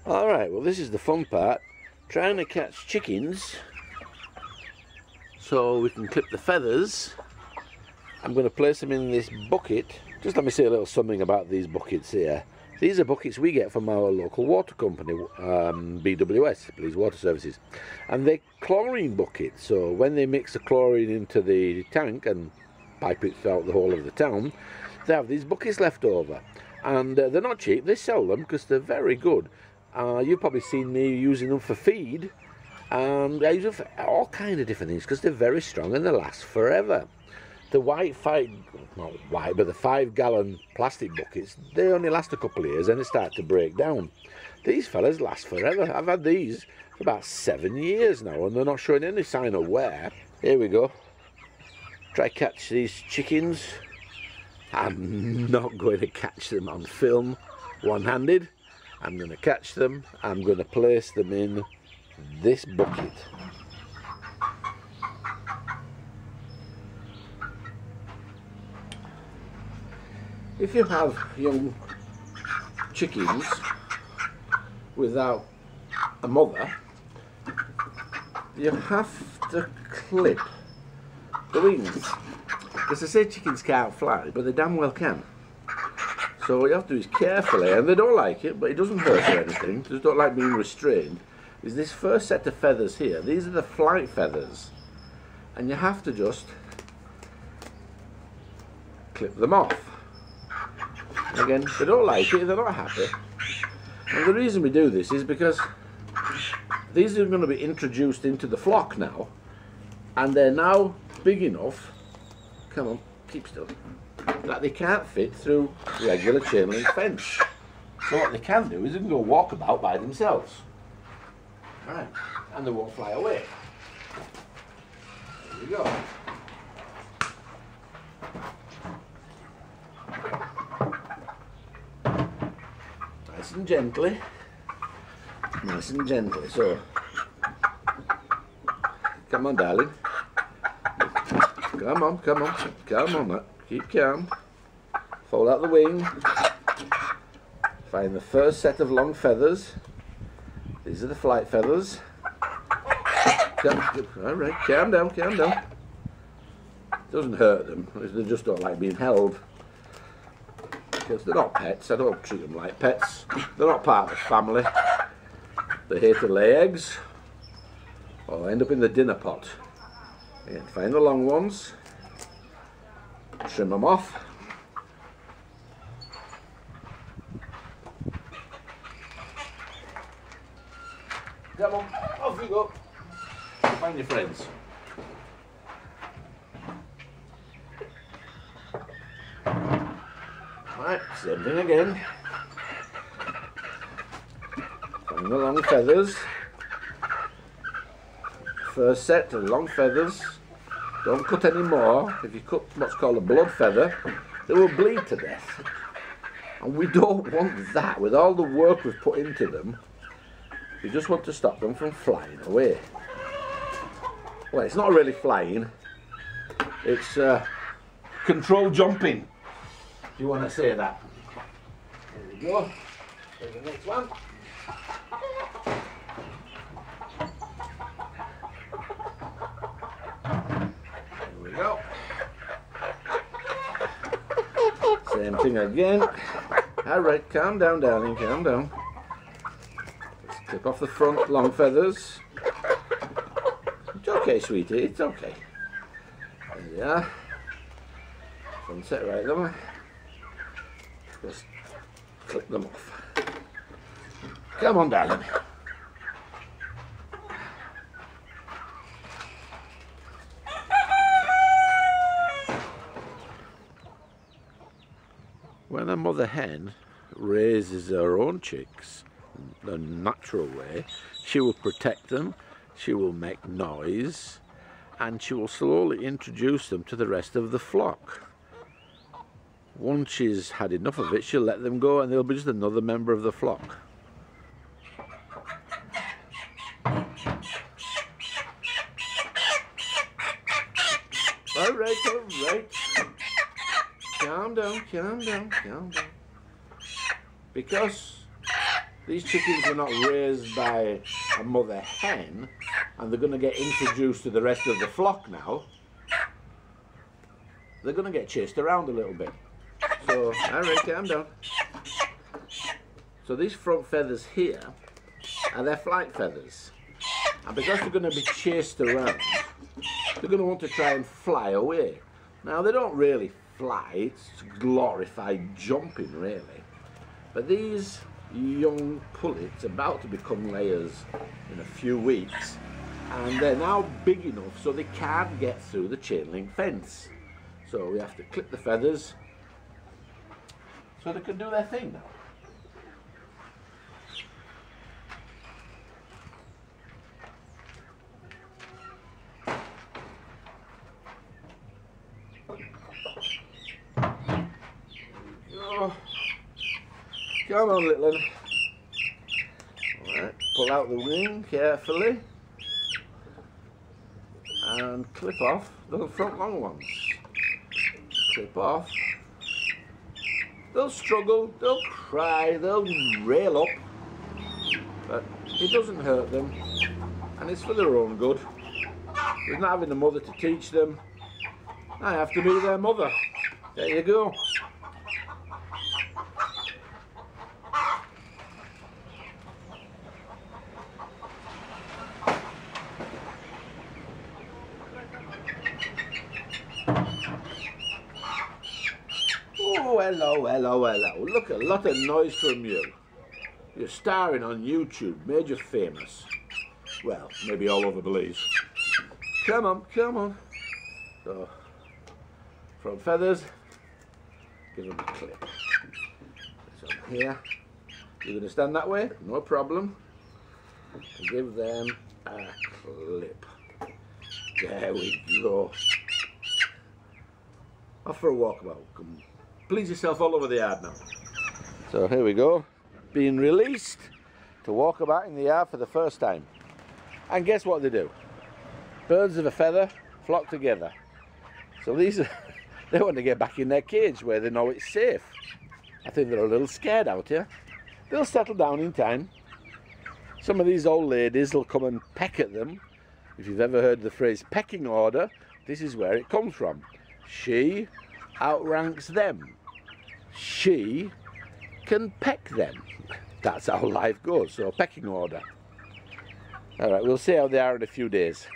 Alright, well this is the fun part, trying to catch chickens so we can clip the feathers. I'm going to place them in this bucket. Just let me say a little something about these buckets here. These are buckets we get from our local water company, BWS, Police Water Services, and they're chlorine buckets, so when they mix the chlorine into the tank and pipe it throughout the whole of the town, they have these buckets left over, and they're not cheap. They sell them because they're very good. You've probably seen me using them for feed, and I use them for all kind of different things because they're very strong and they last forever. The not white, but the 5-gallon plastic buckets, they only last a couple of years and they start to break down. These fellas last forever. I've had these for about 7 years now and they're not showing any sign of wear. Here we go. Try catch these chickens. I'm not going to catch them on film one-handed. I'm going to catch them. I'm going to place them in this bucket. If you have young chickens without a mother, you have to clip the wings. Because they say chickens can't fly, but they damn well can. So what you have to do is carefully, and they don't like it, but it doesn't hurt or anything, they just don't like being restrained, is this first set of feathers here. These are the flight feathers. And you have to just clip them off. Again, they don't like it, they're not happy. And the reason we do this is because these are going to be introduced into the flock now, and they're now big enough, come on, keep still, that they can't fit through regular chain link fence. So what they can do is they can go walk about by themselves. Right, and they won't fly away. There we go. Nice and gently. Nice and gently. So, come on, darling. Come on, come on, come on. Keep calm. Fold out the wing. Find the first set of long feathers. These are the flight feathers. Alright, calm down, calm down. It doesn't hurt them, they just don't like being held. Because they're not pets, I don't treat them like pets. They're not part of the family. They're here to lay eggs or end up in the dinner pot. Again, find the long ones, trim them off. Come on, off you go. Find your friends. Right, same thing again. Find the long feathers. First set of long feathers. Don't cut any more. If you cut what's called a blood feather, they will bleed to death. And we don't want that. With all the work we've put into them, we just want to stop them from flying away. Well, it's not really flying. It's controlled jumping, if you want to say that. There we go. There's the next one. There we go. Same thing again. Alright, calm down, darling, calm down. Let's clip off the front long feathers. It's okay, sweetie, it's okay. There you are. Front set right there. Just clip them off. Come on, darling. When a mother hen raises her own chicks the natural way, she will protect them, she will make noise, and she will slowly introduce them to the rest of the flock. Once she's had enough of it, she'll let them go and they'll be just another member of the flock. Alright, alright. Calm down, calm down, calm down. Because These chickens were not raised by a mother hen, and they're going to get introduced to the rest of the flock now. They're going to get chased around a little bit. So, alright, calm down. So these front feathers here are their flight feathers. And because they're going to be chased around, they're going to want to try and fly away. Now, they don't really fly, it's glorified jumping, really. But these young pullets, about to become layers in a few weeks, and they're now big enough so they can't get through the chain link fence. So we have to clip the feathers so they can do their thing now. Oh, come on, little one. Alright, pull out the wing carefully and clip off the front long ones. Clip off. They'll struggle, they'll cry, they'll rail up, but it doesn't hurt them, and it's for their own good. There's not having a mother to teach them. I have to be their mother. There you go. Oh, hello, hello, hello. Look, a lot of noise from you. You're starring on YouTube, made you famous. Well, maybe all over Belize. Come on, come on. So, front feathers, give them a clip. So here, you're going to stand that way, no problem. And give them a clip. There we go. Off for a walkabout. Come, please yourself all over the yard now. So here we go, being released to walk about in the yard for the first time. And guess what they do? Birds of a feather flock together. So these are, they want to get back in their cage where they know it's safe. I think they're a little scared out here. They'll settle down in time. Some of these old ladies will come and peck at them. If you've ever heard the phrase pecking order, this is where it comes from. She outranks them. She can peck them. That's how life goes, so pecking order. Alright, we'll see how they are in a few days.